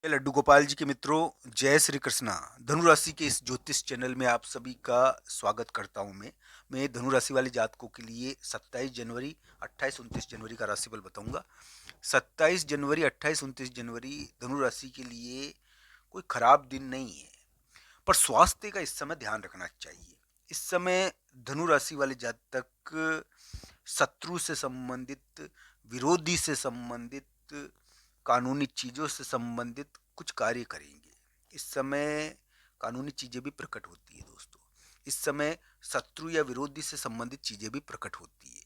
ये लड्डू गोपाल जी के मित्रों, जय श्री कृष्णा। धनु राशि के इस ज्योतिष चैनल में आप सभी का स्वागत करता हूं। मैं धनु राशि वाले जातकों के लिए 27 जनवरी 28 29 जनवरी का राशिफल बताऊंगा। 27 जनवरी 28 29 जनवरी धनु राशि के लिए कोई खराब दिन नहीं है, पर स्वास्थ्य का इस समय ध्यान रखना चाहिए। इस समय धनु राशि वाले जातक शत्रु से संबंधित, विरोधी से संबंधित, कानूनी चीज़ों से संबंधित कुछ कार्य करेंगे। इस समय कानूनी चीज़ें भी प्रकट होती है दोस्तों। इस समय शत्रु या विरोधी से संबंधित चीज़ें भी प्रकट होती है,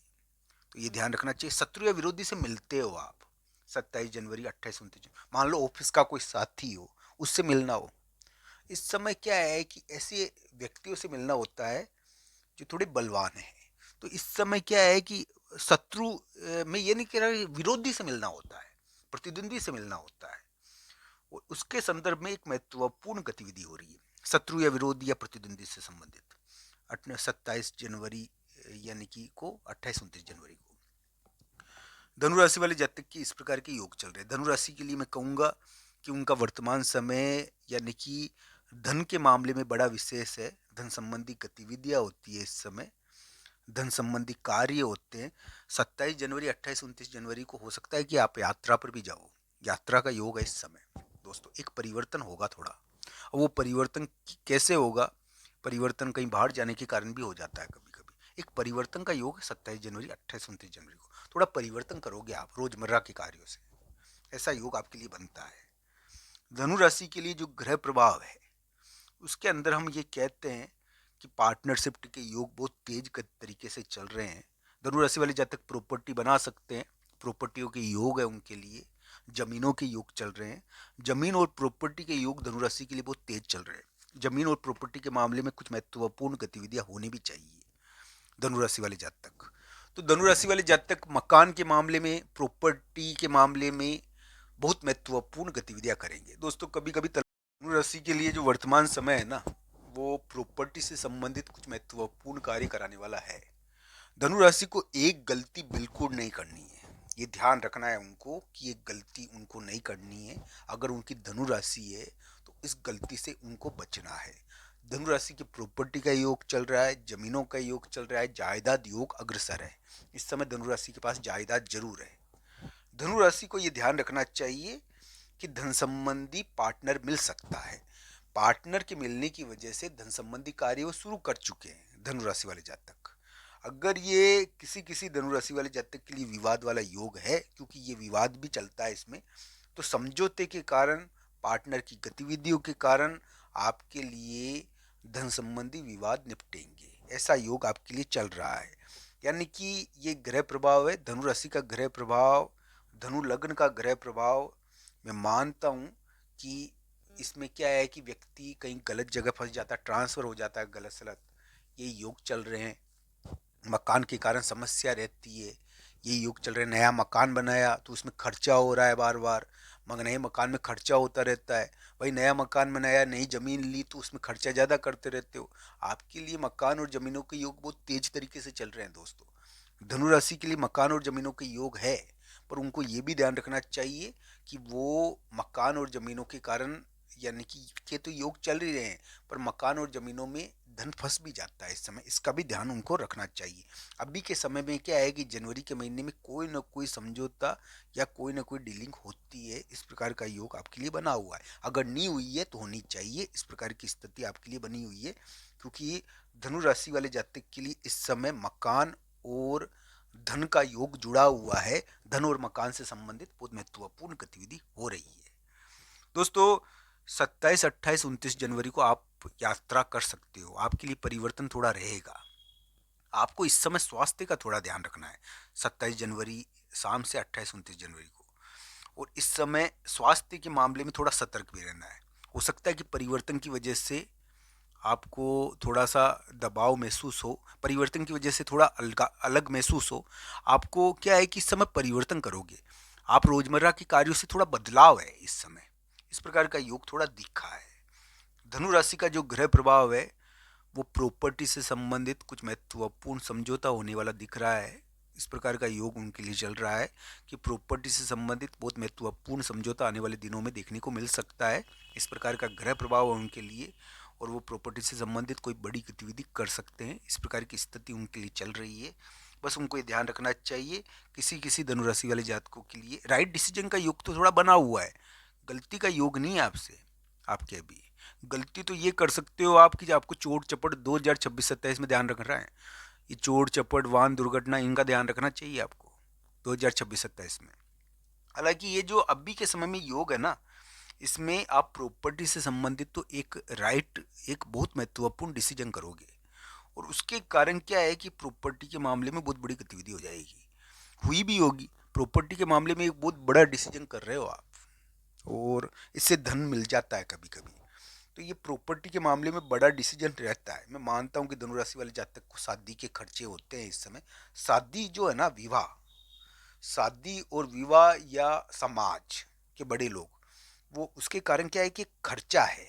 तो ये ध्यान रखना चाहिए। शत्रु या विरोधी से मिलते हो आप 27 जनवरी 28 29, मान लो ऑफिस का कोई साथी हो, उससे मिलना हो। इस समय क्या है कि ऐसे व्यक्तियों से मिलना होता है जो थोड़े बलवान हैं। तो इस समय क्या है कि शत्रु, मैं ये नहीं कह रहा, विरोधी से मिलना होता है, प्रतिद्वंदी से मिलना होता है। और उसके संदर्भ में एक महत्वपूर्ण गतिविधि हो रही है, शत्रु या विरोधी या प्रतिद्वंदी से संबंधित 27 जनवरी यानी कि को 28 29 जनवरी को धनु राशि वाले जातक की इस प्रकार के योग चल रहे हैं। धनु राशि के लिए मैं कहूँगा कि उनका वर्तमान समय यानी कि धन के मामले में बड़ा विशेष है। धन संबंधी गतिविधियां होती है इस समय, धन संबंधी कार्य होते हैं। 27 जनवरी 28 29 जनवरी को हो सकता है कि आप यात्रा पर भी जाओ। यात्रा का योग है इस समय दोस्तों। एक परिवर्तन होगा थोड़ा, और वो परिवर्तन कैसे होगा? परिवर्तन कहीं बाहर जाने के कारण भी हो जाता है कभी कभी। एक परिवर्तन का योग है 27 जनवरी 28 29 जनवरी को। थोड़ा परिवर्तन करोगे आप रोजमर्रा के कार्यों से, ऐसा योग आपके लिए बनता है। धनु राशि के लिए जो ग्रह प्रभाव है उसके अंदर हम ये कहते हैं कि पार्टनरशिप के योग बहुत तेज तरीके से चल रहे हैं। धनु राशि वाले जातक प्रॉपर्टी बना सकते हैं, प्रॉपर्टियों के योग है उनके लिए। जमीनों के योग चल रहे हैं। जमीन और प्रॉपर्टी के योग धनु राशि के लिए बहुत तेज चल रहे हैं। जमीन और प्रॉपर्टी के मामले में कुछ महत्वपूर्ण गतिविधियां होनी भी चाहिए धनु राशि वाले जातक। तो धनु राशि वाले जातक मकान के मामले में, प्रॉपर्टी के मामले में बहुत महत्वपूर्ण गतिविधियां करेंगे दोस्तों। कभी कभी धनु राशि के लिए जो वर्तमान समय है ना, वो प्रॉपर्टी से संबंधित कुछ महत्वपूर्ण कार्य कराने वाला है। धनु राशि को एक गलती बिल्कुल नहीं करनी है, ये ध्यान रखना है उनको कि ये गलती उनको नहीं करनी है। अगर उनकी धनु राशि है तो इस गलती से उनको बचना है। धनु राशि की प्रॉपर्टी का योग चल रहा है, जमीनों का योग चल रहा है, जायदाद योग अग्रसर है। इस समय धनु राशि के पास जायदाद जरूर है। धनु राशि को ये ध्यान रखना चाहिए कि धन संबंधी पार्टनर मिल सकता है। पार्टनर के मिलने की वजह से धन संबंधी कार्य वो शुरू कर चुके हैं धनु राशि वाले जातक। अगर ये किसी किसी धनु राशि वाले जातक के लिए विवाद वाला योग है, क्योंकि ये विवाद भी चलता है इसमें, तो समझौते के कारण, पार्टनर की गतिविधियों के कारण आपके लिए धन संबंधी विवाद निपटेंगे। ऐसा योग आपके लिए चल रहा है। यानी कि ये ग्रह प्रभाव है, धनु राशि का ग्रह प्रभाव, धनु लग्न का ग्रह प्रभाव। मैं मानता हूँ कि इसमें क्या है कि व्यक्ति कहीं गलत जगह फंस जाता है, ट्रांसफर हो जाता है गलत सलत। ये योग चल रहे हैं। मकान के कारण समस्या रहती है, ये योग चल रहे हैं। नया मकान बनाया तो उसमें खर्चा हो रहा है बार बार, मगर नए मकान में खर्चा होता रहता है। भाई नया मकान बनाया, नई ज़मीन ली तो उसमें खर्चा ज़्यादा करते रहते हो। आपके लिए मकान और ज़मीनों के योग बहुत तेज तरीके से चल रहे हैं दोस्तों। धनु राशि के लिए मकान और ज़मीनों के योग है, पर उनको ये भी ध्यान रखना चाहिए कि वो मकान और ज़मीनों के कारण, यानी कि के तो योग चल ही रहे हैं, पर मकान और ज़मीनों में धन फंस भी जाता है इस समय। इसका भी ध्यान उनको रखना चाहिए। अभी के समय में क्या है कि जनवरी के महीने में कोई ना कोई समझौता या कोई ना कोई डीलिंग होती है। इस प्रकार का योग आपके लिए बना हुआ है। अगर नहीं हुई है तो होनी चाहिए। इस प्रकार की स्थिति आपके लिए बनी हुई है, क्योंकि धनु राशि वाले जातक के लिए इस समय मकान और धन का योग जुड़ा हुआ है। धन और मकान से संबंधित बहुत महत्वपूर्ण गतिविधि हो रही है दोस्तों। 27 28 29 जनवरी को आप यात्रा कर सकते हो। आपके लिए परिवर्तन थोड़ा रहेगा। आपको इस समय स्वास्थ्य का थोड़ा ध्यान रखना है 27 जनवरी शाम से 28 29 जनवरी को। और इस समय स्वास्थ्य के मामले में थोड़ा सतर्क भी रहना है। हो सकता है कि परिवर्तन की वजह से आपको थोड़ा सा दबाव महसूस हो, परिवर्तन की वजह से थोड़ा अलग अलग महसूस हो। आपको क्या है कि इस समय परिवर्तन करोगे, आप रोजमर्रा के कार्यों से थोड़ा बदलाव है इस समय। इस प्रकार का योग थोड़ा दिखा है। धनु राशि का जो ग्रह प्रभाव है वो प्रॉपर्टी से संबंधित कुछ महत्वपूर्ण समझौता होने वाला दिख रहा है। इस प्रकार का योग उनके लिए चल रहा है कि प्रॉपर्टी से संबंधित बहुत महत्वपूर्ण समझौता आने वाले दिनों में देखने को मिल सकता है। इस प्रकार का ग्रह प्रभाव है उनके लिए और वो प्रॉपर्टी से संबंधित कोई बड़ी गतिविधि कर सकते हैं। इस प्रकार की स्थिति उनके लिए चल रही है। बस उनको ये ध्यान रखना चाहिए। किसी किसी धनुराशि वाले जातकों के लिए राइट डिसीजन का योग तो थोड़ा बना हुआ है, गलती का योग नहीं है आपसे। आपके अभी गलती तो ये कर सकते हो आप कि आपको चोट चपट 2026-27 में ध्यान रखना है। ये चोट चपट वाहन दुर्घटना इनका ध्यान रखना चाहिए आपको 2026-27 में। हालांकि ये जो अभी के समय में योग है ना, इसमें आप प्रॉपर्टी से संबंधित तो एक बहुत महत्वपूर्ण डिसीजन करोगे और उसके कारण क्या है कि प्रॉपर्टी के मामले में बहुत बड़ी गतिविधि हो जाएगी, हुई भी होगी। प्रॉपर्टी के मामले में एक बहुत बड़ा डिसीजन कर रहे हो आप और इससे धन मिल जाता है कभी कभी। तो ये प्रॉपर्टी के मामले में बड़ा डिसीजन रहता है। मैं मानता हूँ कि धनुराशि वाले जातक को शादी के खर्चे होते हैं इस समय। शादी जो है ना, विवाह, शादी और विवाह या समाज के बड़े लोग, वो उसके कारण क्या है कि खर्चा है,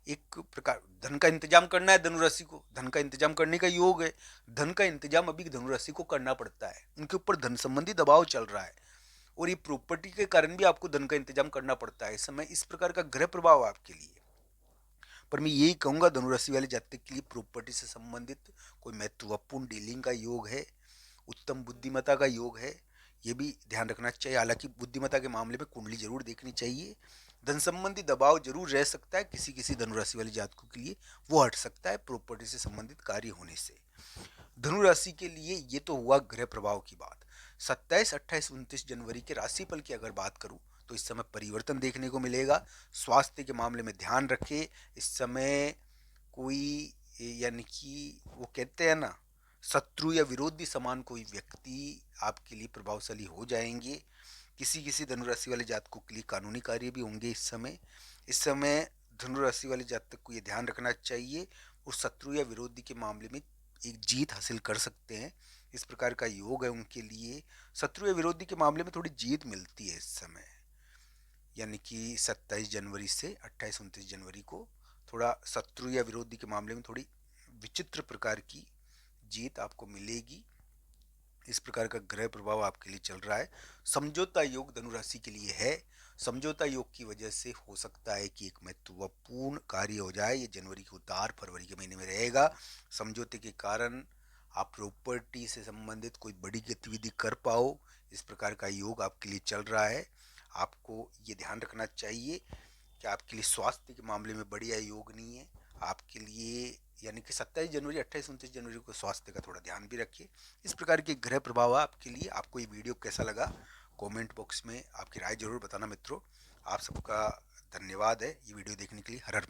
एक प्रकार धन का इंतजाम करना है। धनुराशि को धन का इंतजाम करने का योग है। धन का इंतजाम अभी धनुराशि को करना पड़ता है, उनके ऊपर धन संबंधी दबाव चल रहा है और ये प्रॉपर्टी के कारण भी आपको धन का इंतजाम करना पड़ता है इस समय। इस प्रकार का ग्रह प्रभाव आपके लिए। पर मैं यही कहूंगा धनुराशि वाले जातक के लिए प्रॉपर्टी से संबंधित कोई महत्वपूर्ण डीलिंग का योग है, उत्तम बुद्धिमत्ता का योग है, ये भी ध्यान रखना चाहिए। हालांकि बुद्धिमत्ता के मामले में कुंडली जरूर देखनी चाहिए। धन संबंधी दबाव जरूर रह सकता है किसी किसी धनुराशि वाले जातकों के लिए, वो हट सकता है प्रॉपर्टी से संबंधित कार्य होने से। धनु राशि के लिए ये तो हुआ ग्रह प्रभाव की बात। 27, 28, 29 जनवरी के राशिफल की अगर बात करूं तो इस समय परिवर्तन देखने को मिलेगा। स्वास्थ्य के मामले में ध्यान रखें। इस समय कोई, यानी कि वो कहते हैं ना, शत्रु या विरोधी समान कोई व्यक्ति आपके लिए प्रभावशाली हो जाएंगे। किसी किसी धनुराशि वाले जातकों के लिए कानूनी कार्य भी होंगे इस समय। इस समय धनुराशि वाले जातक को ये ध्यान रखना चाहिए और शत्रु या विरोधी के मामले में एक जीत हासिल कर सकते हैं। इस प्रकार का योग है उनके लिए। शत्रु या विरोधी के मामले में थोड़ी जीत मिलती है इस समय, यानी कि 27 जनवरी से 28-29 जनवरी को थोड़ा शत्रु या विरोधी के मामले में थोड़ी विचित्र प्रकार की जीत आपको मिलेगी। इस प्रकार का ग्रह प्रभाव आपके लिए चल रहा है। समझौता योग धनुराशि के लिए है। समझौता योग की वजह से हो सकता है कि एक महत्वपूर्ण कार्य हो जाए। ये जनवरी के उतार फरवरी के महीने में रहेगा। समझौते के कारण आप प्रॉपर्टी से संबंधित कोई बड़ी गतिविधि कर पाओ, इस प्रकार का योग आपके लिए चल रहा है। आपको ये ध्यान रखना चाहिए कि आपके लिए स्वास्थ्य के मामले में बढ़िया योग नहीं है आपके लिए, यानी कि 27 जनवरी 28-29 जनवरी को स्वास्थ्य का थोड़ा ध्यान भी रखिए। इस प्रकार के ग्रह प्रभाव है आपके लिए। आपको ये वीडियो कैसा लगा कमेंट बॉक्स में आपकी राय जरूर बताना मित्रों। आप सबका धन्यवाद है ये वीडियो देखने के लिए। हर हर